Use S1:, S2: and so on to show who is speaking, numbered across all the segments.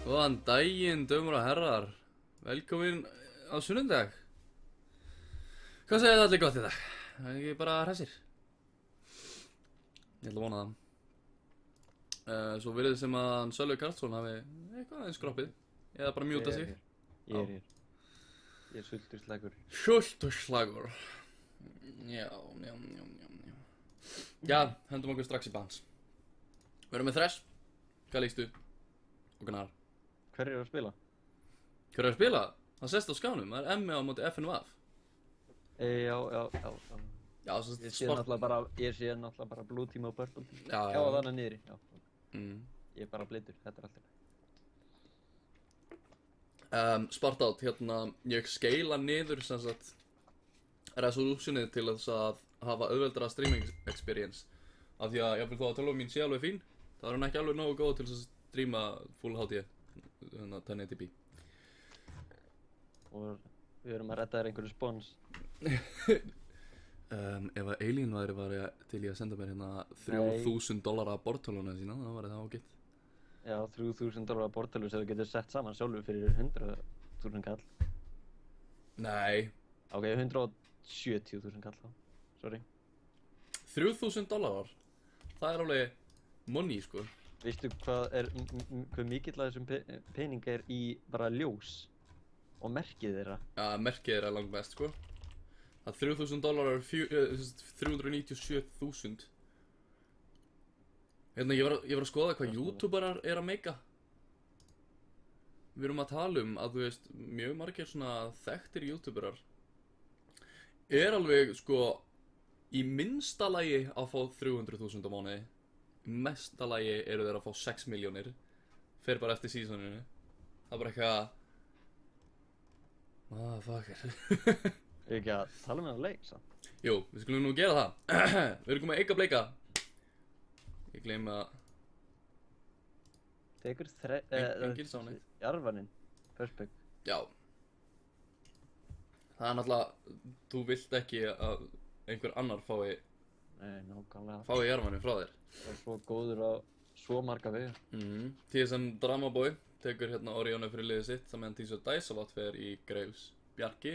S1: Góðan daginn, dömur og herrar. Velkomin á sunnundag. Hvað segir það allir gott í dag? Það er ekki bara hressir? Ég ætla að vona það. Svo virðið sem að hann Sölvi Karlsson hafi eitthvað aðeins skroppið. Eða bara mjúta sig.
S2: Ég er hér. Ég er sulturslagur.
S1: Sulturslagur. Já. Já, hendum okkur strax í bans. Við erum með Þress, Kalixtu og Gnar.
S2: Hver er að spila?
S1: Hver er að spila? Það sést á skánum, það er ME á móti FNVF.
S2: Já.
S1: Já, svo
S2: Ég sé náttúrulega bara Blue Team og Purple Team.
S1: Já.
S2: Þannig niðri, já.
S1: Mm.
S2: Ég er bara blindur, þetta er alltaf.
S1: Spartátt, hérna, ég skeila niður sem sagt resolutionið til þess að hafa auðveldara streaming experience. Af því að jafnvel þó að tölva mín sé alveg fín, það er hún ekki alveg nógu góð til þess að streama full HD, hérna 1080p.
S2: Og við erum að redda þér einhverju spons.
S1: Ef að Alien væri til í að senda mér hérna $3,000 bortöluna sína, þá væri það ágætt.
S2: Já, $3,000 bortölu sem þú getur sett saman sjálfur fyrir 100.000 kall.
S1: Nei.
S2: Ok, 170.000 kall þá, sorry.
S1: $3,000? það er alveg money, sko.
S2: Veistu hvað mikill af þessum pening er í bara ljós og merkið þeirra?
S1: Já, merkið er langt mest, sko. Það $3,000 er 397.000. Hérna, ég var að skoða hvað YouTuberar er að meika. Við erum að tala að, þú veist, mjög margir svona þekktir YouTuberar er alveg, sko, í minnsta lagi að fá 300.000 á mánuði. Í mesta lagi eru þeir að fá 6 milljónir. Fer bara eftir seasoninu. Það er bara eitthvað... fucker.
S2: Ég ekki að tala með hann leik, samt.
S1: Jú, við skulum nú gera það. Við erum komið að eiga bleika. Ég gleymi að...
S2: Tekur
S1: Enginn sá neitt.
S2: Jarfaninn, Perspex.
S1: Já. Það er náttúrulega... Þú vilt ekki að einhver annar fái
S2: Nei, nákvæmlega.
S1: jarmanni frá þér.
S2: Það er svo góður á svo marga vegu.
S1: TSM Dramaboy tekur hérna Orionu fyrir liðið sitt saman Tíso Dæsalot fer í Graves. Bjarki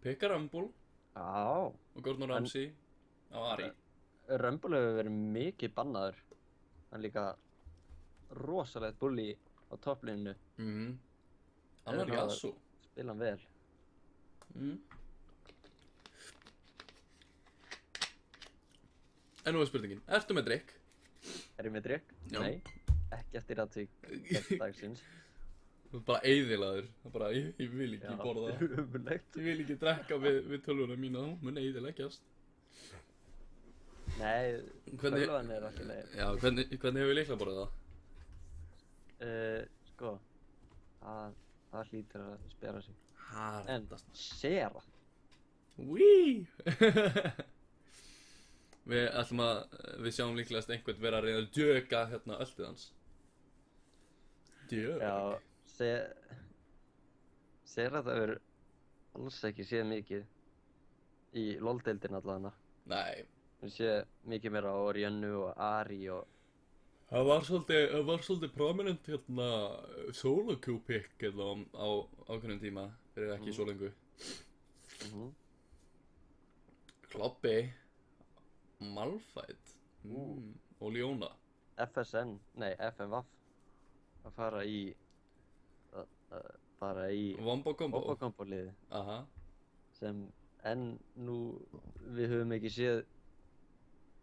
S1: pikkar Rumble
S2: Já.
S1: og Gordon Ramsay á Ari.
S2: Rumble hefur verið mikið bannaður. Hann er líka rosalegt bully á topplíninu.
S1: Annar Yasuo.
S2: Spila hann vel.
S1: En nú er spurningin, ertu með drikk?
S2: Er ég með drikk?
S1: Já.
S2: Nei, ekki eftir aðtík dagsins.
S1: Þú ert bara eyðilaður. Það er bara, ég vil ekki borða.
S2: Já, umulegt.
S1: Ég vil ekki drekka við tölvuna mína, hún mun eyðileggjast.
S2: Nei, tölvan er ekki leið.
S1: Já, hvernig hefur líklega borðið það?
S2: Sko, það hlýtur að spjara sig. En,
S1: Hardast.
S2: Sera.
S1: Wee! Við sjáum líklegast einhvern vera að reyna að djöka hérna öllið hans. Djög.
S2: Já, Sera það hefur alls ekki séð mikið í LoL-deildin allavega.
S1: Nei.
S2: Við séð mikið meira á Orionu og Ari og...
S1: Það var svolítið prominent hérna solo queue pick hérna á ákveðnum tíma fyrir ekki svo lengu. Klobbi, Malphite og Leona.
S2: FMVAF að fara í
S1: Wombo Combo
S2: liði
S1: Aha.
S2: sem enn nú við höfum ekki séð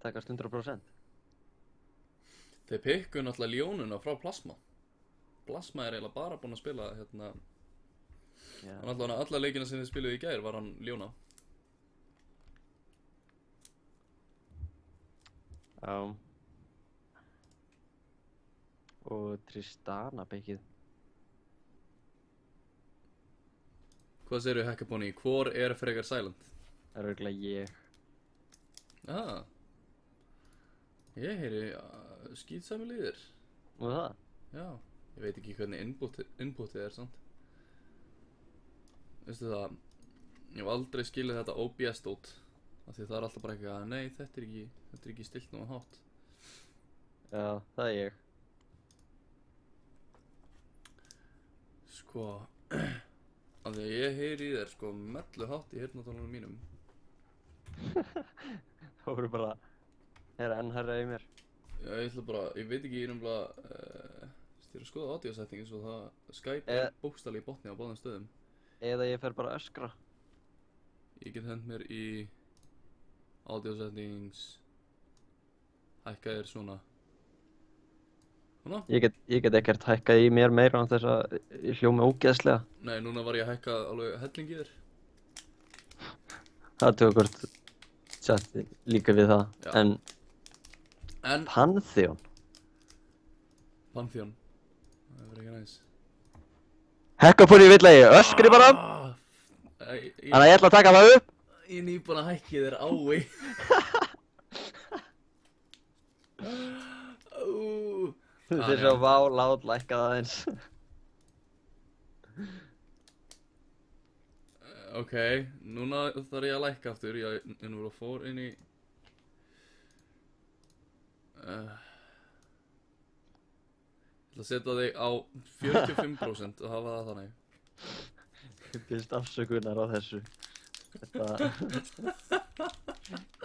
S2: takast 100%.
S1: Þeir pikkuðu náttúrulega Leonuna frá Plasma. Plasma er eiginlega bara búinn að spila hérna. Alla leikina sem þið spiluðu í gær var hann Leona.
S2: Já. Og Tristana byggið.
S1: Hvað segirðu Hackaboni? Hvor er frekar silent?
S2: Það er örugglega ég.
S1: Ég heyri skítsami líðir.
S2: Og það?
S1: Já, ég veit ekki hvernig inputið er samt. Veistu það, ég hef aldrei skilið þetta OBS dót. Af því það er alltaf bara eitthvað, nei þetta er ekki stilt nú að hátt.
S2: Já, það er ég.
S1: Sko, af því að ég heyri í þér sko mellu hátt í heyrnartólunum mínum.
S2: Það voru bara, enn hærra í mér.
S1: Já, ég veit ekki, ég er ég er að skoða audio settings og það Skype er bókstaflega í botni á báðum stöðum.
S2: Eða ég fer bara að öskra.
S1: Ég get hent mér í audio settings, hækka þér svona. Svona?
S2: Ég get ekkert hækkað í mér meira án þess að ég hljómi ógeðslega.
S1: Nei, núna var ég að hækka alveg helling í þér.
S2: Það tökur hvort setti líka við það.
S1: Já.
S2: En
S1: Pantheon. Það verður ekki næs.
S2: Hackaboni vill að ég öskri bara. Þannig að ég ætla að taka það upp.
S1: Ég er nýbúinn að hækki þér ái.
S2: Þetta er svo lát lækkað aðeins.
S1: Ok, núna þarf ég að lækka aftur. Ég fór inn í... Ég ætla að setja þig á 45% og hafa það þannig.
S2: Ég biðst afsökunar á þessu.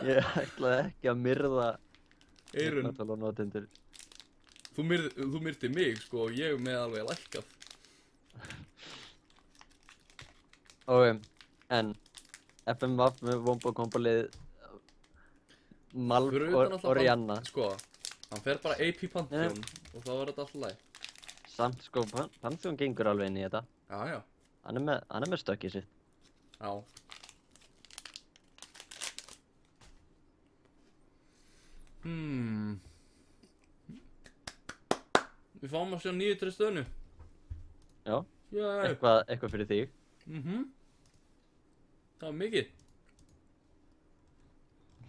S2: Ég ætlaði ekki að myrða
S1: eyrun.
S2: Eignatala notendur.
S1: Þú myrti mig, sko, og ég með alveg lækkað.
S2: Ok, en FMVAF með Wombo kombolið Malf
S1: Fyrir
S2: og
S1: utan alltaf
S2: Rihanna.
S1: Sko, hann fer bara AP Pantheon og þá er þetta alltaf læg.
S2: Samt sko, Pantheon gengur alveg inn í þetta.
S1: Já, já.
S2: Hann er með stökkið sitt.
S1: Já. Við fáum að sjá 9 Tristönu.
S2: Já,
S1: Já.
S2: eitthvað fyrir þig.
S1: Það var mikið.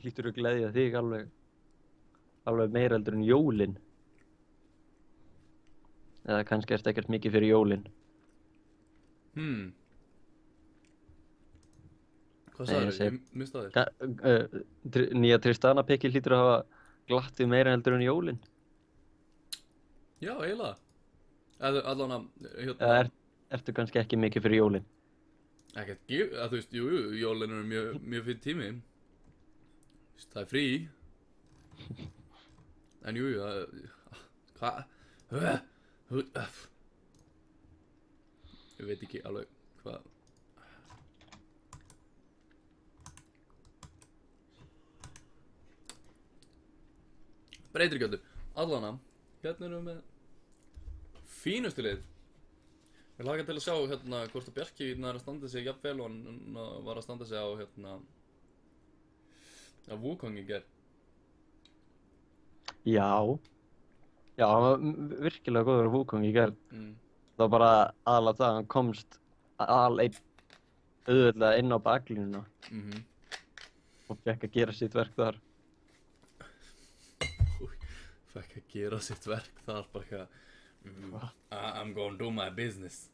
S2: Hlýtur að gleðja þig alveg meira heldur en jólin. Eða kannski ertu ekkert mikið fyrir jólin.
S1: Hvað
S2: Nei,
S1: sagðir?
S2: ég segi-
S1: Ég mista þér.
S2: Nýja Tristana pikki hlýtur að hafa glatt þig meira heldur en jólin.
S1: Já, eiginlega. Eða allan að,
S2: Eða ertu kannski ekki mikið fyrir jólin.
S1: ekkert gif, að þú veist, jú, jólin eru mjög fyrir tími. Þú veist, það er frí. En jú, hvað? Ég veit ekki alveg hvað. Breytir ekki öllu. Allana, hérna erum við með fínustu lið. Ég laka til að sjá hérna hvort að Bjarki er að standa sig jafnvel og hann var að standa sig á hérna Wukong í gerð.
S2: Já. Já, hann var virkilega góður á Wukong í gerð. Það var bara aðalega það að hann komst einn auðvitað inn á baklínuna og fekk að gera sitt verk þar.
S1: Fekk að gera sitt verk þar bara eitthvað I'm gonna do my business.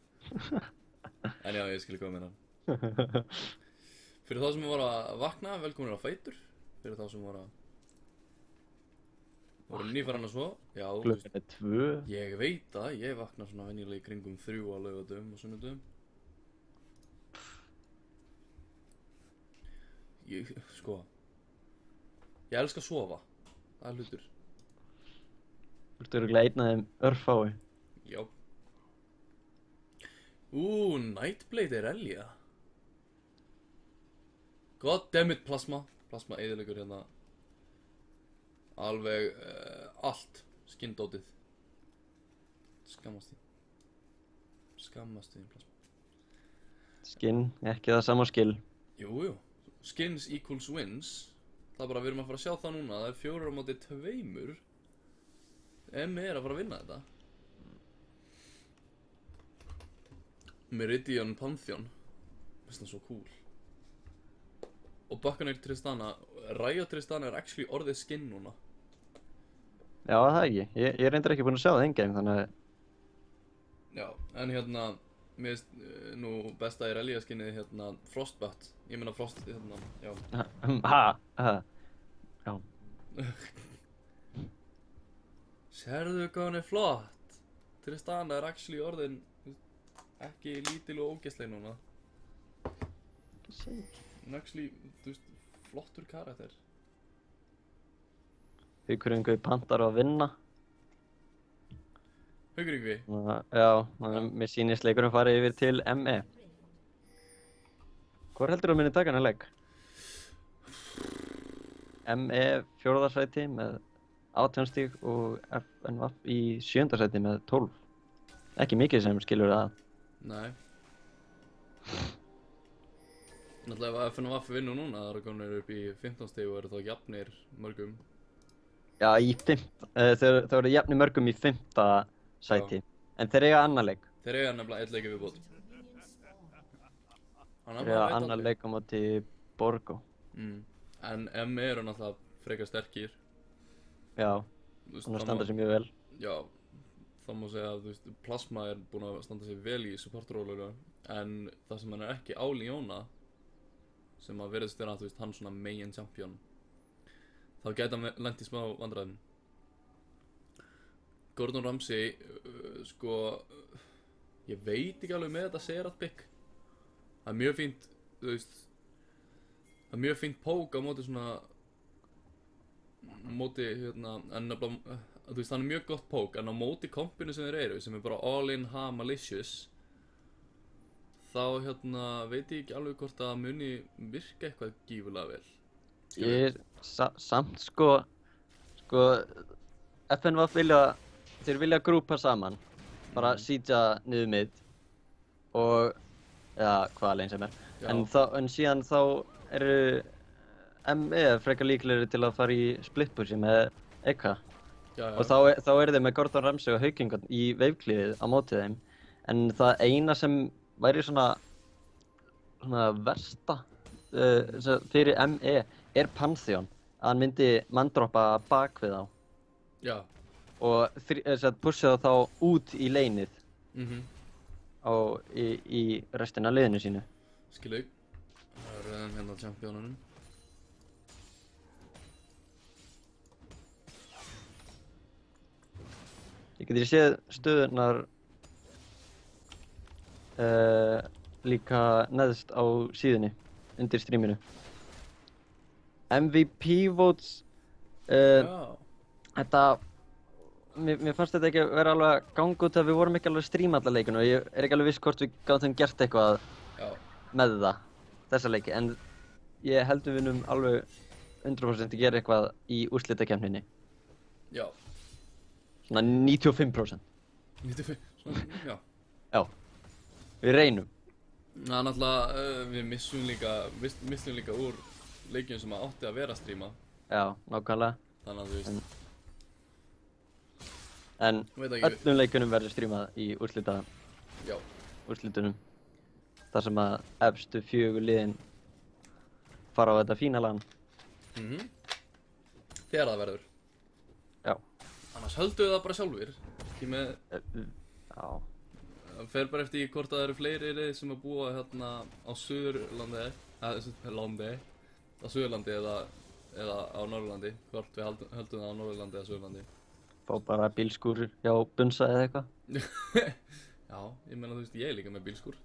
S1: En já, ég skil koma með hann. Fyrir þá sem voru að vakna, velkominir á Fætur. Fyrir þá sem voru nýfarann að svo. Já,
S2: Klukkan er 2.
S1: ég veit að ég vakna svona venjulega í kringum 3 á laugardögum og sunnudögum. Ég elska að sofa. Það er hlutur.
S2: Þú ert örugglega einn af þeim örfái.
S1: Já. Nightblade er Elja. Goddammit Plasma. Plasma eyðileggur hérna alveg allt skinndótið. Skammast þín Plasma.
S2: Skinn, ekki það sama skill.
S1: Jú. Skins equals wins. Það er bara, við erum að fara að sjá það núna. Það er 4 á móti 2. ME er að fara að vinna þetta. Meridian Pantheon. Mér finnst það svo cool. Og Buccaneer Tristana, Riot Tristana er actually orðið skinn núna.
S2: Já, það ekki. Ég er reyndar ekki búinn að sjá það enginn, þannig að...
S1: Já, en hérna, mér finnst nú besta í Relia skinnið hérna Frostbat. Ég meina Frost, hérna, já.
S2: Já.
S1: Sérðu hvað hann er flott? Tristana er actually orðin ekki lítil og ógeðsleg núna. Hún er actually, þú veist, flottur karakter.
S2: Haukur pantar á að vinna.
S1: Haukur Yngvi?
S2: Já, mér sýnist leikurinn farið yfir til ME. Hvor heldur þú að minni taka hann að legg? ME 4. sæti með 18 stig og FNVAF í 7. sæti með 12. Ekki mikið sem skilur það.
S1: Nei. Náttúrulega ef FNVAF vinnur núna, það eru komin upp í 15 stig og eru þá jafnir mörgum.
S2: Já, þeir eru jafnir mörgum í 5. sæti. En þeir eiga annar leik.
S1: Þeir eiga nefnilega 1 leik í viðbót.
S2: Þeir eiga annar leik á móti Borgó.
S1: En ME eru náttúrulega frekar sterkir.
S2: Já, þannig að standa sig mjög vel.
S1: Já, það má segja að þú veist, Plasma er búinn að standa sig vel í supportrólinu. En það sem hann er ekki á Leona, sem að verðist vera þú veist, hann svona main champion, þá gæti hann lent í smá vandræðum. Gordon Ramsay, sko, ég veit ekki alveg með þetta Serat pick. Það er mjög fínt, þú veist, það er mjög fínt pók á móti svona móti, hérna, en nefnilega, þú veist, hann er mjög gott pók, en á móti kompinu sem þeir eru, sem er bara all in ha malicious, þá, hérna, veit ég ekki alveg hvort að muni virka eitthvað gífurlega vel.
S2: Ég samt sko, FNVF þeir vilja grúpa saman, bara sitja niður mid og, ja, hvað alveg sem er.
S1: Já.
S2: En síðan þá eru ME frekar líklegri til að fara í splitpushi með Eka.
S1: Já.
S2: Og þá eru þeir með Gordon Ramsay og Haukingon í veifklífið á móti þeim. En það eina sem væri svona versta fyrir ME er Pantheon. Að hann myndi manndroppa bak við þá.
S1: Já.
S2: Og pusha þá út í leinið í restina af liðinu sínu.
S1: Skilur. Það er rauðan hérna championunum.
S2: Ég geti séð stöðurnar líka neðst á síðunni, undir streaminu. MVP votes, mér fannst þetta ekki vera alveg að ganga út að við vorum ekki alveg að streama alla leikinu og ég er ekki alveg viss hvort við gátum gert eitthvað með þessa leiki, en ég held við vinnum alveg 100% að gera eitthvað í úrslitakeppninni.
S1: Já.
S2: Svona 95%.
S1: 95%, já.
S2: Já, við reynum.
S1: Það er náttúrulega, við missum líka úr leikjum sem átti að vera að stríma.
S2: Já, nákvæmlega.
S1: Þannig að þú veist.
S2: En öllum leikunum verður strímað í úrslitunum. Þar sem að efstu 4 liðin fara á þetta fína LAN.
S1: Þegar það verður.
S2: Já.
S1: Annars höldu það bara sjálfur. Ekki með...
S2: Já.
S1: Það fer bara eftir hvort það eru fleiri lið sem að búa hérna á Suðurlandi, á Suðurlandi eða á Norðurlandi. Hvort við höldum það á Norðurlandi eða Suðurlandi.
S2: Fá bara bílskúr hjá Bunsa eða eitthvað.
S1: Já, ég meina þú veist, ég er líka með bílskúr.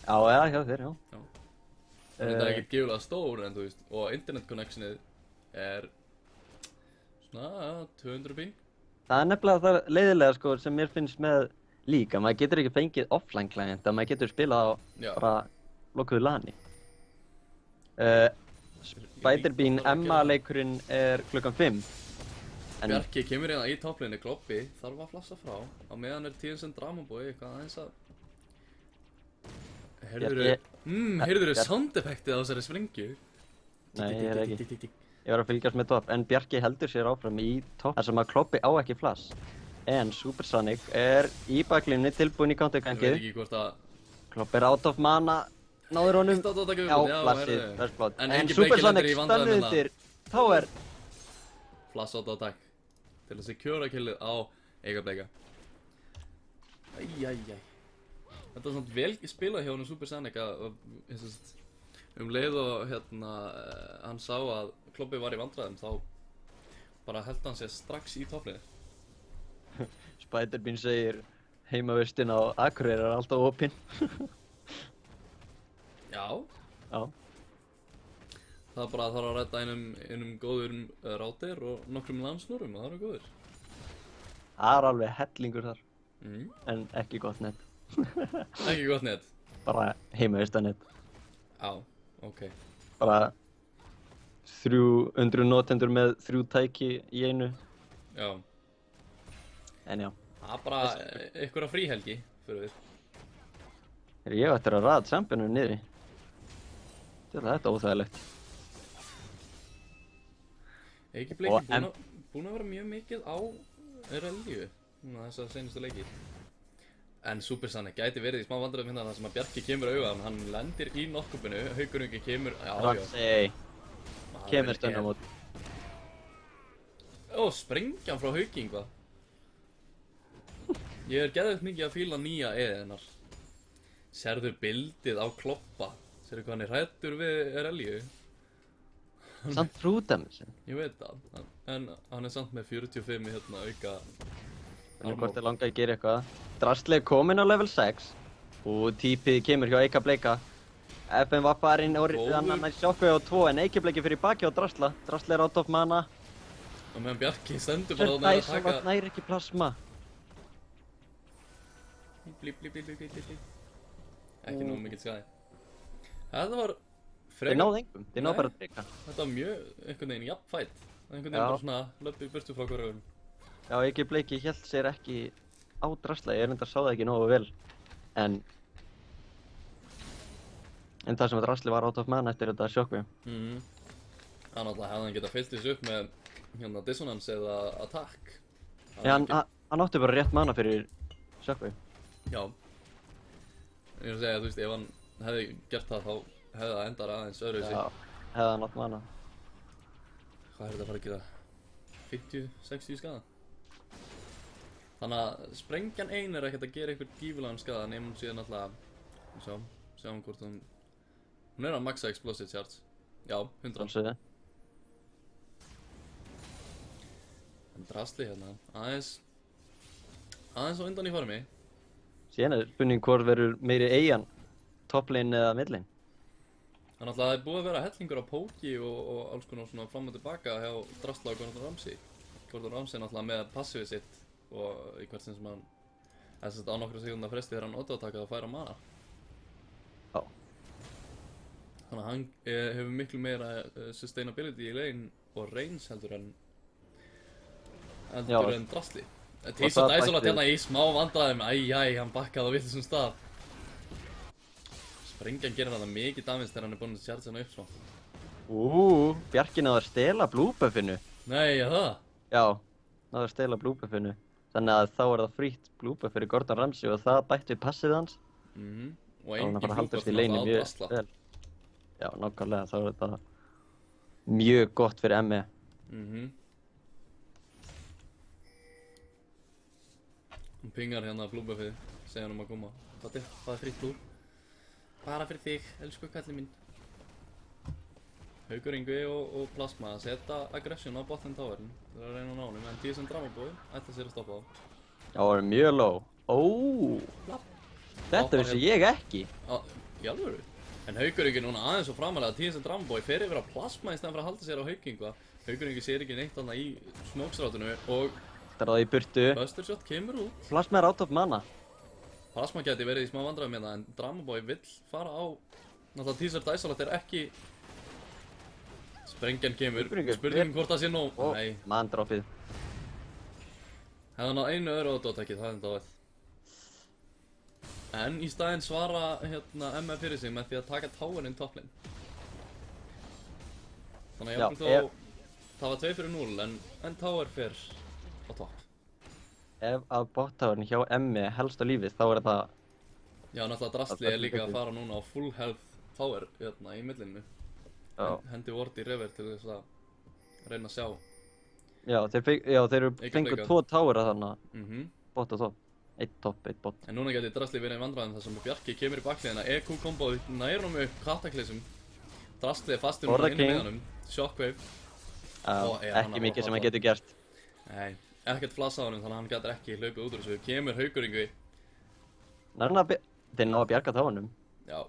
S2: Já, eða hjá þér, já.
S1: Þetta er ekkert gífurlega stór en þú veist, og internet connectionið er svona 200 ping. Það
S2: er nefnilega það leiðilega sko sem mér finnst með líka, maður getur ekki fengið offline client að maður getur spilað á bara lokuðu LAN-i. Spider-Bean Emma leikurinn er klukkan 5.
S1: Bjarki kemur hérna í topplinni, Kloppi þarf að flassa frá, á meðan er TSN Dramabói eitthvað aðeins að... Heyrðurðu soundeffektið á þessari sprengju?
S2: Nei, ég er ekki. Ég var að fylgjast með topp, en Bjarki heldur sér áfram í topp þar sem að Kloppi á ekki flass. En Supersonic er í baklínni tilbúinn í countergankið.
S1: Ég veit ekki hvort að...
S2: Kloppi er out of mana, náður honum. Já, flassið, first blood. En Supersonic stönnið undir, þá er...
S1: Flass out attack. Til að secura killið á Eikableika. Æjæjæj. Þetta var svona vel spilað hjá honum Supersonic að leið og hérna hann sá að Kloppi var í vandræðum þá bara held hann sér strax í toppliði.
S2: Spider-Bean segir heimavistin á Akureyri er alltaf opinn.
S1: Já.
S2: Já.
S1: Það bara þarf að redda einum góðurum router og nokkrum landsnúrum og það er góður.
S2: Það er alveg hellingur þar. En ekki gott net.
S1: Ekki gott net?
S2: Bara heimavistanet.
S1: Já, ok.
S2: Bara 300 notendur með 3 tæki í einu.
S1: Já.
S2: En já.
S1: Það er bara einhverja fríhelgi fyrir við.
S2: Ég ættir að raða championum niðri. Þetta er óþægilegt.
S1: Eikableiki búin að vera mjög mikið á RL-líu þessa seinustu leiki. En Supersonic gæti verið í smá vandræðum hérna þar sem að Bjarki kemur auðvitað, hann lendir í knockupinu, Haukurungi kemur...
S2: Ramsey kemur stönnum út.
S1: Ó, sprengjan frá Hauking, hvað? Ég er geðveikt mikið að fíla nýja hennar. Sérðu bildið á Kloppa? Sérðu hvað hann er hræddur við RL-líu?
S2: Samt frúdamage.
S1: Ég veit það, en hann er samt með 45 í hérna auka...
S2: Þannig hvort er langað að gera eitthvað. Drastli er kominn á level 6 og típið kemur hjá Eikableika. FN var inn og annan í sjokku á 2 en Eikableiki fyrir baki á Drastla. Drastli er out of mana.
S1: Og meðan Bjarki stendur bara
S2: Sem
S1: þarna að
S2: Dæsalot nær ekki plasma.
S1: Blíp. Ekki nóg mikill skaði. Þetta var
S2: Þeir náðu engum, þeir náðu bara að drika.
S1: Þetta var mjög einhvern veginn jafn fætt. Einhvern veginn bara svona löppi burtu frá hverju öðrum.
S2: Já, ekki Bleiki hélt sér ekki á drasla, ég reyndar sá það ekki nógu vel. En það sem drasli var out of mana eftir þetta sjokkvið.
S1: Hann alltaf hefði hann getað fyllt þessu upp með hérna dissonance eða attack.
S2: Já, hann átti bara rétt mana fyrir sjokkvið.
S1: Já. Ég er að segja, þú veist, ef hann hefði gert það þá hefði það endar aðeins öðruvísi.
S2: Já, hefði hann átt mana.
S1: Hvað er þetta að fara að gera? 50-60 skada? Þannig að sprengjan ein er ekkert að gera einhvern gífurlegan skada nema hún síðan alltaf sjáum hvort hún er að maxa explosive charge. Já, 100.
S2: Þannig.
S1: En drasli hérna, aðeins á undan í formi.
S2: Síðan er spurning hvort verður meiri eigin, topplane eða midlane.
S1: Þannig að það er búið að vera hellingur á póki og alls konar svona fram og tilbaka hjá Drasla og Gordon Ramsay. Gordon Ramsay náttúrulega með passivið sitt og í hvert sinn sem hann á nokkra sekundar fresti þegar hann auto-attackað að færa mana.
S2: Já.
S1: Þannig að hann hefur miklu meira sustainability í lane og range heldur en Drasli. Tísa Dæsalot hérna í smá vandræðum, hann bakkaði á vitlausum stað. Sprengjan gerir hann mikið damage þegar hann er búinn að charge hann upp svo.
S2: Bjarki náði að stela blue-buffinu.
S1: Nei, það?
S2: Já, náði að stela blue-buffinu. Þannig að þá er það frítt blue-buff fyrir Gordon Ramsay og það bætti passið hans.
S1: Og engin blue-buff
S2: á Drasla. Já, nákvæmlega, þá er þetta mjög gott fyrir ME.
S1: Hún pingar hérna blue-buffið, segja hann að koma. Það er fritt blue. Bara fyrir þig, elsku kallinn minn. Haukur Ingvi og Plasma að setja aggression á bottom towerinn. Það er að reyna á nánum, en TSM Dramabói ætla sér að stoppa þá.
S2: Já, það var mjög low. Þetta vissi ég ekki.
S1: Í alvöru? En Haukur Ingvi núna aðeins og framalega að TSM Dramabói fer yfir að Plasma í stæðan fyrir að halda sér á Hauk Ingva. Haukur Ingvi sér ekki neitt annað í smóksrátinu og
S2: Það er það í burtu.
S1: Buster Shot kemur út.
S2: Plasma er out of mana.
S1: Plasma geti verið í smá vandræðum hérna, en Dramabói vill fara á... Náttúrulega Tísar Dæsalot er ekki... Sprengjan kemur, spurning hvort það sé nóg... Nei.
S2: Mandroppið.
S1: Hefði hann á einu öðru auto-attackið, það er þetta vel. En í staðinn svara hérna MF fyrir sig með því að taka towerinn topplane. Þannig að ég það var 2 fyrir 0, en tower fer á topp.
S2: Ef að bot-towerinn hjá ME helst á lífið, þá er það...
S1: Já, náttúrulega Drasli er líka að fara núna á full health tower hérna í millinu. Hendi Ward í rever til þess að reyna að sjá.
S2: Já, þeir fengu 2 towera þarna. Bot og topp. 1 topp, 1 bot.
S1: En núna geti Drasli verið í vandræðum þar sem Bjarki kemur í bakliðina. EQ komboð nær honum upp Kataklysm. Drasli er fastur núna inn í miðanum. Shockwave.
S2: Ekki mikið sem hann getur gert.
S1: Nei, ekkert flass á honum þannig að hann getur ekki hlaupið út úr þessu. Kemur Haukur Ingvi.
S2: Þeir ná að bjarga táunum.
S1: Já.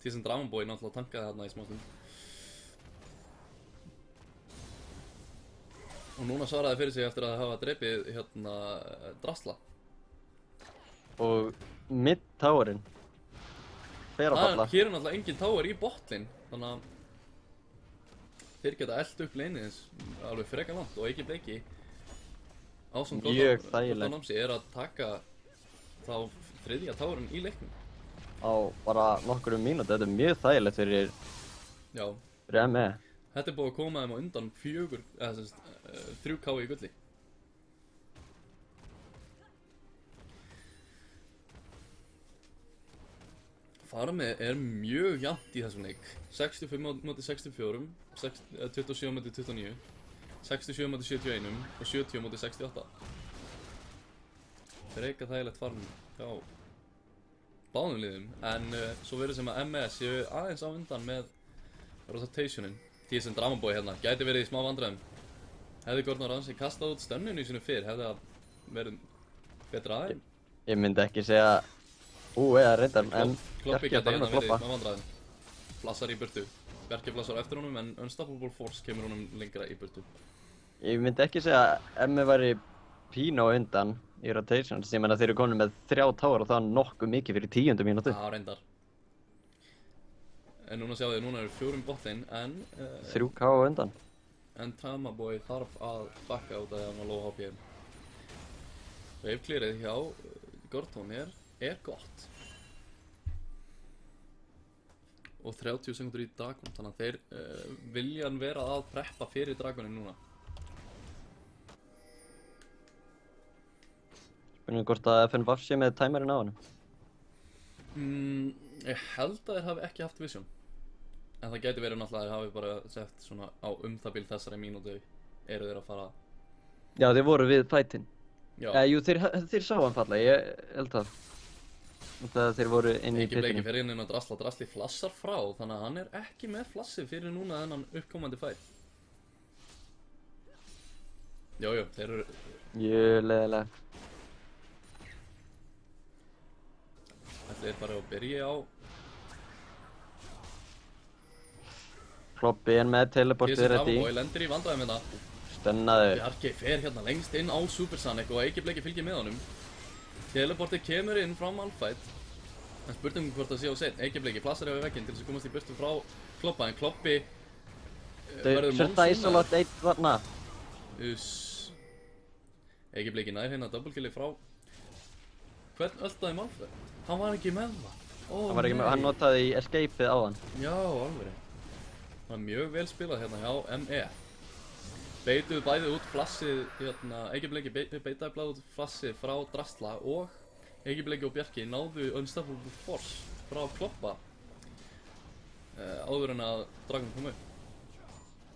S1: TSM Dramabói náttúrulega tankaði þarna í smástund. Og núna svaraði fyrir sig eftir að hafa drepið hérna Drasla.
S2: Og mid-towerinn fer að falla.
S1: Hér er náttúrulega engin tower í botlane, þannig að þeir geta elt upp laneið eins alveg frekar langt og ekki Bleiki ásum Gordon Ramsay er að taka þá 3. towerinn í leiknum.
S2: Á bara nokkrum mínúti, þetta er mjög þægilegt fyrir ME.
S1: Þetta er búið að koma þeim á undan 3k í gulli. Farmið er mjög jafnt í þessum leik. 65 móti 64, 27 móti 29, 67 móti 71 og 70 móti 68. Freka þægilegt farm hjá báðum liðum, en svo verður sem að MS séu aðeins á undan með rotationin. TSM Dramabói hérna, gæti verið í smá vandræðum. Hefði Gordon Ramsay kastað út stönninu í sinu fyrr, hefði það verið betra aðeins?
S2: Ég myndi ekki segja eða reyndar, en
S1: Kloppi gæti hérna verið í smá vandræðum. Flassar í burtu. Bjarki flassar eftir honum, en Unstoppable Force kemur honum lengra í burtu.
S2: Ég myndi ekki segja að Emmi væri pínu á undan í rotations. Ég meina þeir eru komin með 3 tower og það er nokkuð mikið fyrir 10. mínútu.
S1: Já, reyndar. En núna sjáðu þið, núna eru 4 botlane en
S2: 3k á undan.
S1: En Tamaboy þarf að bakka út af því að hann var low HP. Wave clearið hjá Gorton er gott. Og 30 sekundur í Dragon, þannig að þeir vilja hann vera að preppa fyrir Dragonin núna.
S2: Spurning hvort að FN Vaff sé með timerinn á hann.
S1: Ég held að þeir hafi ekki haft vision. En það gæti verið náttúrulega að þeir hafi bara sett svona á það bil þessari mínútu eru þeir að fara.
S2: Já, þeir voru við fightinn.
S1: Já.
S2: Jú, þeir sá hann falla, ég held það. Það þeir voru inn í
S1: Ekki
S2: pittinum.
S1: bleiki fyrir inn að Drasli flassar frá, þannig að hann er ekki með flassi fyrir núna þennan uppkomandi fight. Jú, þeir eru...
S2: Leðilega.
S1: Þetta er bara að byrja á...
S2: Kloppi er með teleportið ready.
S1: Og lendir í vandræðum hérna.
S2: Stunnaðu.
S1: Bjarki fer hérna lengst inn á Super Sonic og Eiki Bleiki fylgir með honum. Teleportið kemur inn frá Malphite. En spurningum hvort það sé á seinn. Eiki Bleiki flassar yfir vegginn til þess að komast í burtu frá Kloppa, en Kloppi verður
S2: Sjötta Isolot 1 þarna.
S1: Eiki Bleiki nær hérna double-killi frá... Hvern öldaði Malphite? Hann var ekki með það.
S2: Hann var ekki með, hann notaði í escapeið á hann.
S1: Já, alveg. Það er mjög vel spilað hérna hjá ME. Beituðu bæði út flassið, hérna, Eiki Bleiki beitaði bæði út flassið frá Drasla og Eiki Bleiki og Bjarki náðu Unstoppable Force frá Kloppa áður en að Dragon kom upp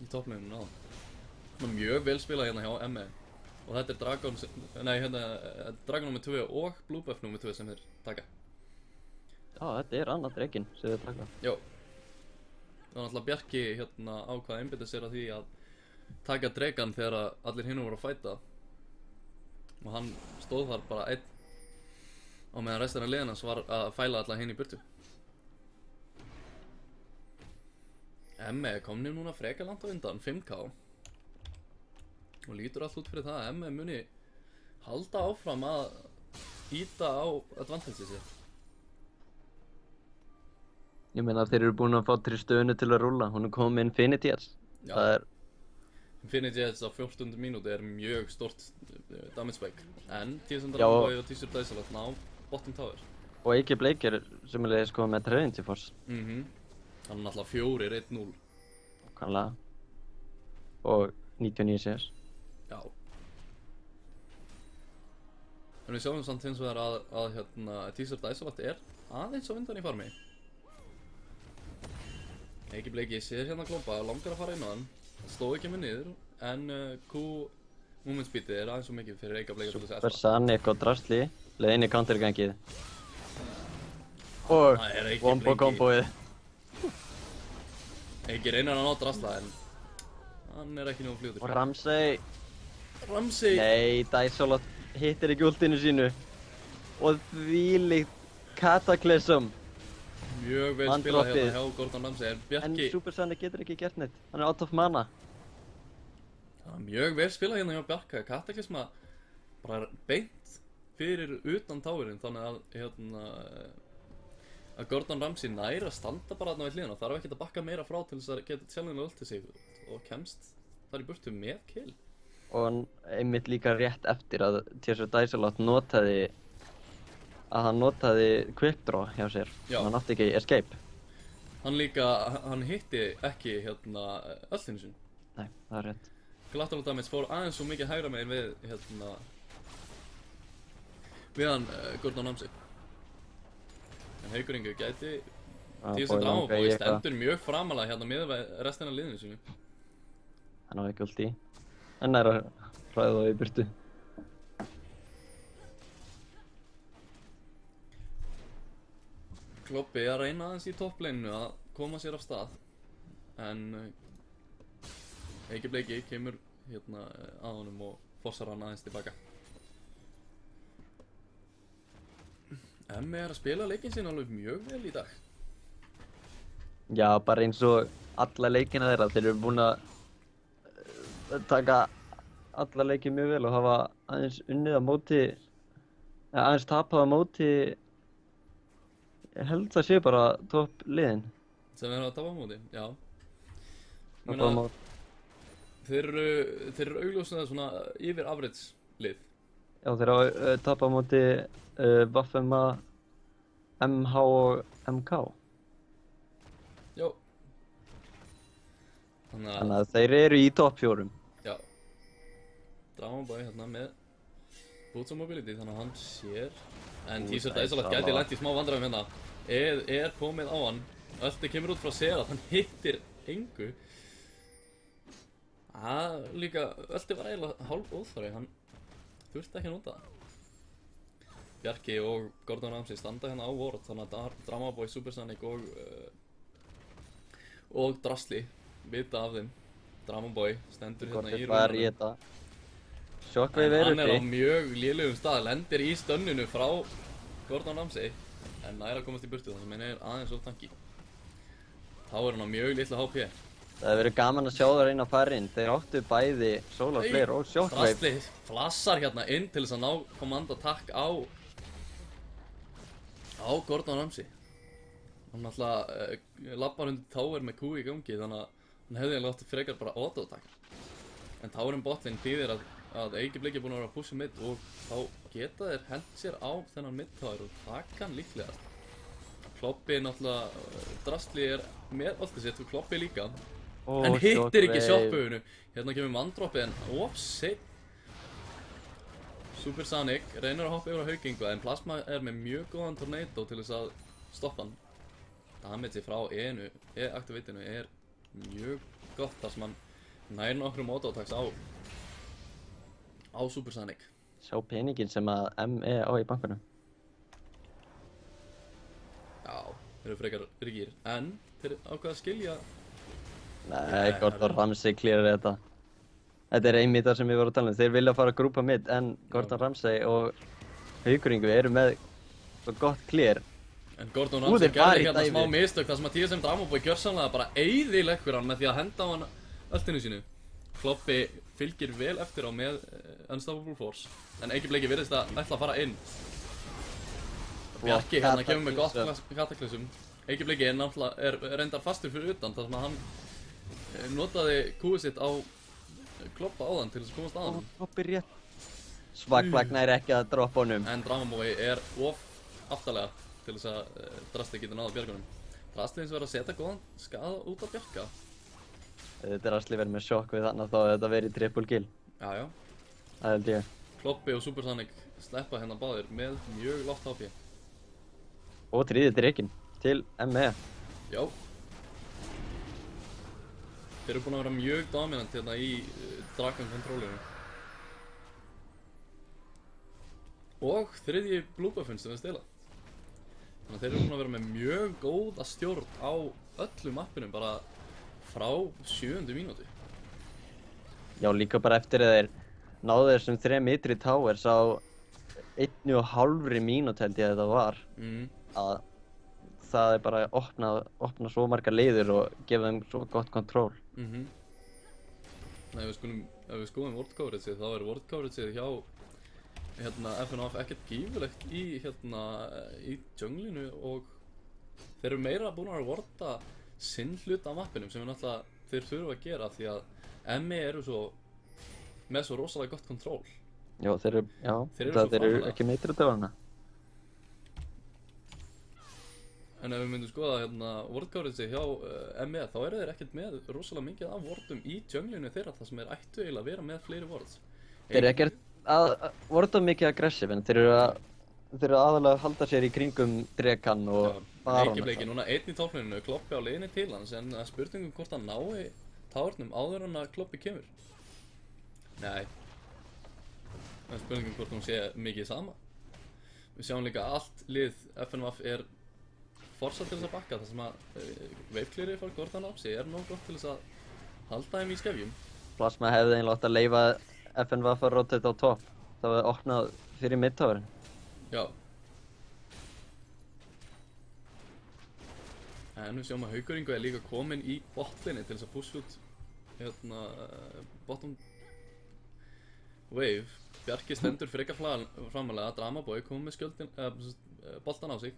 S1: í toppleginum náðan. Það er mjög vel spilað hérna hjá ME og þetta er Dragon nr. 2 og Blue Buff nr. 2 sem þeir taka.
S2: Já, þetta er annar drekinn sem þeir taka.
S1: Já. Það var náttúrulega Bjarki hérna ákvað að einbeita sér að því að taka dregan þegar allir hinum voru að fæta og hann stóð þar bara einn á meðan restina af liðina var að fæla alla hinn í burtu. ME komni núna frekar langt á undan, 5k og lítur allt út fyrir það að ME muni halda áfram að íta á advantage sér.
S2: Ég meina þeir eru búin að fá Tristunu til að rúlla, hún er komið Infinity Edge.
S1: Já.
S2: Það er...
S1: Infinity Edge á 14. mínúti er mjög stort damage spike, en T-Sun
S2: Já.
S1: Dragonboy og T-Shirt Isolot ná bottom tower.
S2: Og Eiki Bleiki er sömulegis komið með Trinity Force.
S1: Hann er náttúrulega 4-1-0.
S2: Kannlega. Og 99 CS.
S1: Já. En við sjáum samt hins vegar að hérna, T-Shirt Isolot er aðeins á undan í farmi. Eiki Bleiki sér hérna Kloppa, langar að fara inn á hann. Sló ekki með niður, en movement speedið er aðeins svo mikið fyrir Eiki Bleiki að spila sig
S2: Super Sonic og Drasli, leið inn í countergangið. Og
S1: Það er Eiki
S2: wombo
S1: Bleiki.
S2: komboið.
S1: Eiki reynir að ná Drasla, en hann er ekki nógu fljótur.
S2: Og Ramsey.
S1: Ramsey!
S2: Nei, Daisolot hittir ekki ultinu sínu. Og þvílíkt Cataclysm.
S1: Mjög vel
S2: Hann
S1: spilað
S2: droppið.
S1: hérna hjá Gordon Ramsay, en
S2: En
S1: Bjarki...
S2: Super Sonic getur ekki gert neitt. Hann er out of mana.
S1: Það er mjög vel spilað hérna hjá Bjarka. Cataclysma bara beint fyrir utan táirinn, þannig að hérna... að Gordon Ramsay nær að standa bara þarna við hliðina. Þarf ekkert að bakka meira frá til þess að geta sjálflega ultið sig og kemst þar í burtu með kill.
S2: Og hann einmitt líka rétt eftir að T-Shirt Daisolot notaði quick draw hjá sér.
S1: Já.
S2: Hann átti ekki escape.
S1: Hann hitti ekki hérna öllinu sin.
S2: Nei, það er rétt.
S1: Collateral damage fór aðeins svo mikið hægra megin við hérna við hann Gordon Ramsay. En Haukur Ingi gæti T-Shirt Dragonboy stendur mjög framalega hérna með restina af liðinu sínu.
S2: Hann á ekki ulti. Hann er að hræða það í burtu.
S1: Kloppi að reyna aðeins í toppleinu að koma sér af stað, en Eiki Bleiki kemur hérna að honum og fossar hann aðeins tilbaka. ME er að spila leikinn sinn alveg mjög vel í dag.
S2: Já, bara eins og alla leikina þeirra. Þeir eru búin að taka alla leikið mjög vel og hafa aðeins unnið á móti, aðeins tapað á móti, ég held það sé bara topp liðin.
S1: Sem er að tapa á móti, já.
S2: Tapað á móti.
S1: Þeir eru augljóslega svona yfir average lið.
S2: Já, þeir hafa tapað á móti VFMA, MH og MK.
S1: Já.
S2: Þannig að þeir eru í topp 4.
S1: Já. Dramaboy hérna með boots og mobility, þannig að hann sér. En T-shirt Isolate gæti lent í smá vandræðum hérna. Er komið á hann. Ölti kemur út frá Serat, hann hittir engu. Líka, Ölti var eiginlega hálf óþarfi, hann þurfti ekki að nota það. Bjarki og Gordon Ramsay standa hérna á Ward, þannig að Dramaboy, Supersonic og Drasli vita af þeim. Dramaboy stendur hérna í rúminu.
S2: Shockwave er uppi.
S1: Hann er á mjög lélegum stað, lendir í stönnunu frá Gordon Ramsay en nær að komast í burtu, þannig að hann er aðeins of tanki. Þá er hann á mjög litla HP.
S2: Það hefur verið gaman að sjá það reyna að fara inn. Þeir áttu bæði Solar Flare og Shockwave.
S1: Drasli flassar hérna inn til þess að ná command attack á Gordon Ramsay. Hann alltaf lappar undir tower með Q í gangi, þannig að hann hefði eiginlega átt frekar bara auto-attack. En towerinn botlane þýðir að Eiki er búinn að vera að pusha mid og þá geta þeir hent sér á þennan mid-tower og það kann líklegast. Kloppi náttúrulega, Drasli er með alltaf sitt og Kloppi líka. En hittir ekki Shockwave'inu. Hérna kemur manndroppið en offside. Supersonic reynir að hoppa yfir á Haukingu en Plasma er með mjög góðan tornado til þess að stoppa hann. Damage frá E-aktivitinu er mjög gott þar sem hann nær nokkrum auto-attacks á Supersonic.
S2: Sjá peningin sem að ME á í bankanum.
S1: Já, þeir eru frekar ríkir, en þeir ákveða að skilja.
S2: Nei, Gordon Ramsay clearar þetta. Þetta er ein mitt sem við vorum að tala um. Þeir vilja fara að grúpa mitt en Gordon Ramsay og Haukuringu eru með svo gott clear.
S1: En Gordon Ramsay gerði hérna smá mistök þar sem að TSM Dramaboy gjörsamlega bara eyðileggur hann með því að henda á hann öltinu sínu. Kloppi fylgir vel eftir á með Unstoppable Force, en Eiki virðist að ætla að fara inn. Bjarki hérna kemur með gott kataklisum. Eiki er náttúrulega reyndar fastur fyrir utan þar sem að hann notaði Q-ið sitt á Kloppa áðan til þess að komast að hann.
S2: Kloppi rétt. Svagflag næri ekki að droppa honum.
S1: En Dramaboy er of aftalega til þess að Drasli geti náða Bjarkunum. Drasli eins og verið að setja góðan skada út af Bjarka.
S2: Drasli verið með Shockwave þannig að þá hefði þetta verið triple kill.
S1: Já.
S2: Það held ég.
S1: Kloppi og Supersonic sleppa hérna báðir með mjög lágt HP.
S2: Og þriðji Drekinn til ME.
S1: Já. Þeir eru búin að vera mjög dominant hérna í Dragon Controlinu. Og þriðji blue buffin sem við stela. Þannig að þeir eru búin að vera með mjög góða stjórn á öllu mappinum bara frá 7. mínútu.
S2: Já, líka bara eftir að þeir náðu þessum 3 ytri towers á 1,5 mínútu held ég að þetta var. Að það er bara að opna svo margar leiðir og gefa þeim svo gott kontról.
S1: Nei, ef við skoðum ward coverage þá er ward coverage hjá FNF ekkert gífurlegt í junglinu og þeir eru meira búin að warda sinn hlut af mappinum sem náttúrulega þeir þurfa að gera því að ME eru með svo rosalega gott kontról.
S2: Já, þeir eru ekki með ytri towers.
S1: En ef við myndum skoða ward coverage hjá ME þá eru þeir ekkert með rosalega mikið af wardum í junglinu þeirra það sem ættu eiginlega að vera með fleiri wards.
S2: Þeir eru ekkert að warda mikið aggressive en þeir eru aðalega að halda sér í kringum Drekan og Baron.
S1: Eiki núna einn í topplíninu, Kloppi á leiðinni til hans en spurningum hvort hann nái távernum áður en að Kloppi kemur. Nei. Það er spurningum hvort hún sé mikið sama. Við sjáum líka að allt lið FNF er forsað til þess að bakka þar sem að veifklýri frá Gordon Ramsay nóg gott til þess að halda þeim í skefjum.
S2: Plasma hefði eiginlega átt að leyfa FNF að rotate á topp. Það var opnað fyrir mid-towerinn.
S1: Já. En við sjáum að Haukuringu er líka kominn í botlinni til þess að push út bottom Wave. Bjarki stendur frekar framalega, Dramaboy kom með boltan á sig.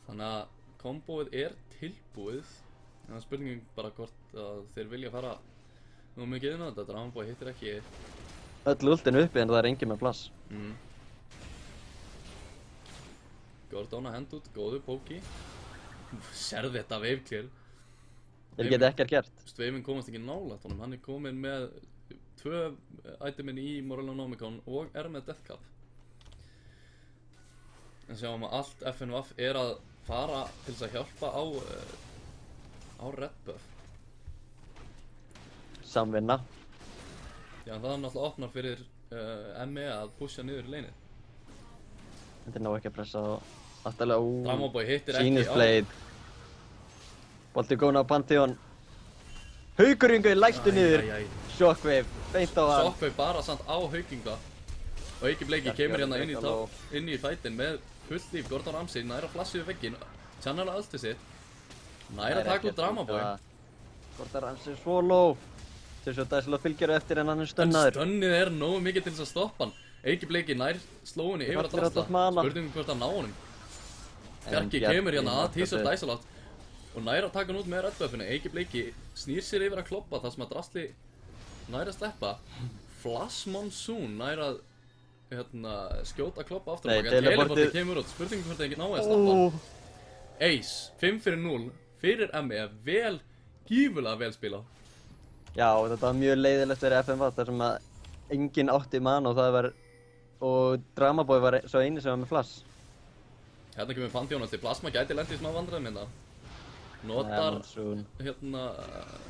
S1: Þannig að kombóið er tilbúið. Það er spurningin bara hvort að þeir vilja fara nú mikið inn á þetta. Dramaboy hittir ekki.
S2: Öll ultinu uppi en það er engin með flash.
S1: Gordon að henda út, góðu póki. Sérðu þetta Wave clear.
S2: Þeir geta ekkert gert.
S1: Waveinn komast ekki nálægt honum, hann er komin með 2 itemin í Morellonomicon og er með Death Cap. En sjáum að allt FNVF er að fara til þess að hjálpa á Red Buff.
S2: Samvinna.
S1: Já, það er náttúrulega opnar fyrir ME að pusha niður í leinið.
S2: Þetta er ná ekki að pressa á aftalega
S1: Dramaboy hittir ekki á.
S2: Sýnisblade. Bolti góðan á Pantheon. Haukuringu læstu niður. Shockwave, beint á hann.
S1: Shockwave bara samt á haukinga. Og Eiki Bleiki kemur hérna inn í fætin með fullt líf. Gordon Ramsay nær að flassi við vegginn. Channelar ulti sitt. Nær að taka út Dramaboy.
S2: Gordon Ramsay svo low. Til þess að Dæsla fylgir eftir en hann er stönnaður.
S1: En stönnið er nógu mikið til þess að stoppa hann. Eiki Bleiki nær slóinni yfir að drasta. Spurningum hvort að ná honum. Bjarki kemur hérna að tísa Dæsla og nær að taka hann út með Red Buffinu. Eiki Bleiki snýr sér yfir að kloppa þar sem að Drastli nær að sleppa. Flash Monsoon nær að skjóta kloppa aftur á baka. Teleportið kemur út. Spurningum hvort það ekki náði að stoppa hann. Ace, 5-0 fyrir ME. Gífurlega vel spilað.
S2: Já, þetta var mjög leiðilegt fyrir FNV þar sem að enginn átti mann og Dramaboy var svo eini sem var með flash.
S1: Hérna kemur Pantheon til Plasma gæti lent í smá vandræðum hérna. Notar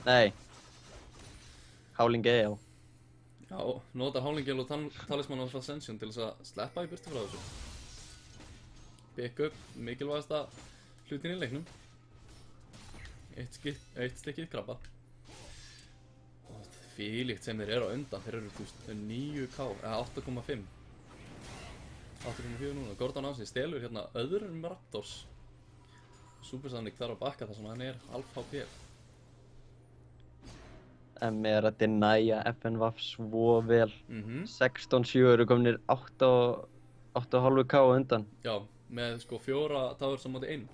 S2: Nei. Howling Gale.
S1: Já, notar Howling Gale og Talisman of Ascension til þess að sleppa í burtu frá þessu. Pick up mikilvægasta hlutin í leiknum. Eitt stykkið krabba. Og þvílíkt sem þeir eru á undan. Þeir eru 9k, eða 8,5. 8,4 núna. Gordon Ramsay stelur hérna öðrum Raptors. Supersonic þarf að bakka þar sem hann er half HP. ME
S2: er að deniða FNVF svo vel. 16-7 eru kominir 8,5k á undan.
S1: Já, með sko 4 towers á móti 1.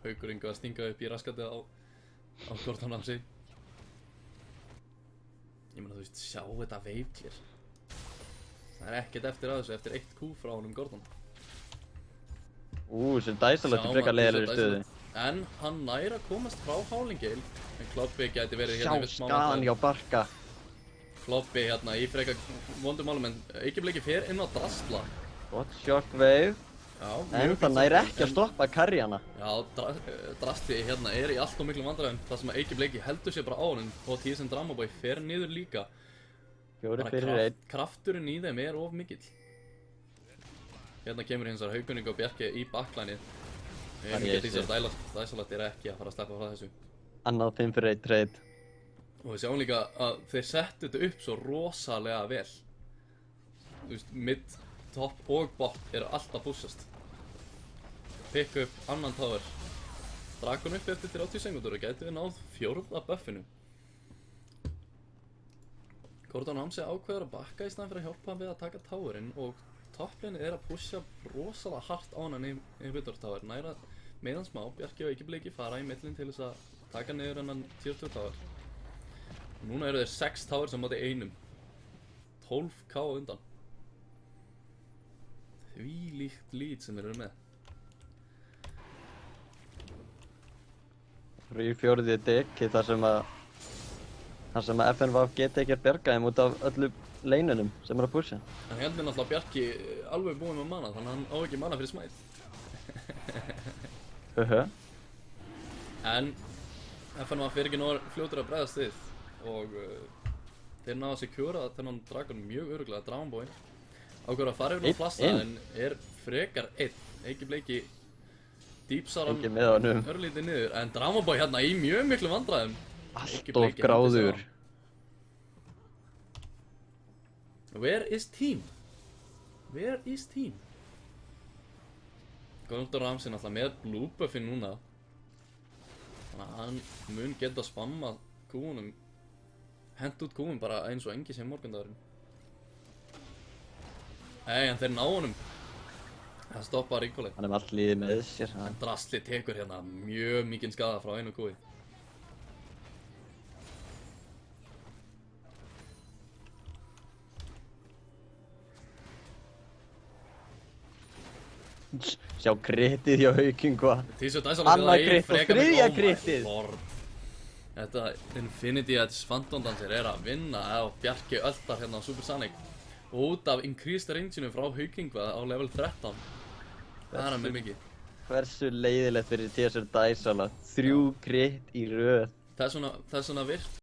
S1: Haukuringu að stinga upp í raskatið á Gordon Ramsay. Ég meina þú veist, sjá þetta Wave clear. Það er ekkert eftir að þessu, eftir 1 Q frá honum Gordon.
S2: Sem Dæsalot er frekar leiðilegri stöðu.
S1: En hann nær að komast frá Howling Gale. En Klobbi gæti verið hérna
S2: við smá skaðan hjá Barka.
S1: Klobbi hérna í frekar vondum málum, en Eiki Bleiki fer inn á Drastla.
S2: Gott Shockwave. En það nær ekki að stoppa karjana.
S1: Já, Drastli hérna er í allt og miklum vandræðum. Það sem að Eiki Bleiki heldur sér bara á honum og TSM Dramaboy fer niður líka.
S2: 4-1.
S1: Krafturinn í þeim er of mikill. Hérna kemur hins vegar Haukuringu og Bjarki í backlineið. Dæsalot er ekki að fara að sleppa frá þessu.
S2: Annað 5-1 trade.
S1: Og við sjáum líka að þeir settu þetta upp svo rosalega vel. Þú veist, mid, top og bot eru alltaf pushast. Pick up annan tower. Dragon upp eftir 30 sekundur og gæti við náð 4. buffinu. Gordon Ramsay ákveður að bakka í staðinn fyrir að hjálpa við að taka towerinn og topplinið er að pusha rosalega hart á hann í Hvidortower. Næra meðan smá, Bjarki og Eiki Bleiki fara í millin til þess að taka niður hennan tier 2 tower. Núna eru þeir 6 towers á móti 1. 12k á undan. Þvílíkt lead sem þeir eru með.
S2: Í 4. deki þar sem að FNVF geti ekki að bjarga þeim út af öllu leinunum sem er að pusha.
S1: En hérna er náttúrulega Bjarki alveg búinn með mana, þannig að hann á ekki mana fyrir smæð. En FNVF er ekki nóg fljótur að bregðast við og þeir náðu að secura þennan Dragon mjög örugglega. Dramaboy ákveður að fara yfir á flassa en er frekar 1. Eiki Bleiki dýpsar hann örlítið niður en Dramaboy hérna í mjög miklu vandræðum.
S2: Allt of gráður.
S1: Where is team? Where is team? Gordon Ramsay náttúrulega með blue buffin núna. Þannig að hann mun geta spammað kúunum. Hent út kúun bara eins og engi sem morgundagurinn. Nei, en þeir ná honum. Það stoppa Ríkóli.
S2: Hann með allt liðið með sér.
S1: En Drasli tekur hérna mjög mikinn skaða frá einu kúi.
S2: Sjá kritið hjá Hauking hvað.
S1: Tísu dæsalótið
S2: Annað krit og þriðja kritið.
S1: Þetta Infinity Edge Phantom Dancer að vinna ef Bjarki öldar hérna á Supersonic. Og út af increased rangeinu frá Hauking á level 13. Það mér mikið.
S2: Hversu leiðilegt fyrir TSR Dæsala. 3 krit í röð.
S1: Það er svona virt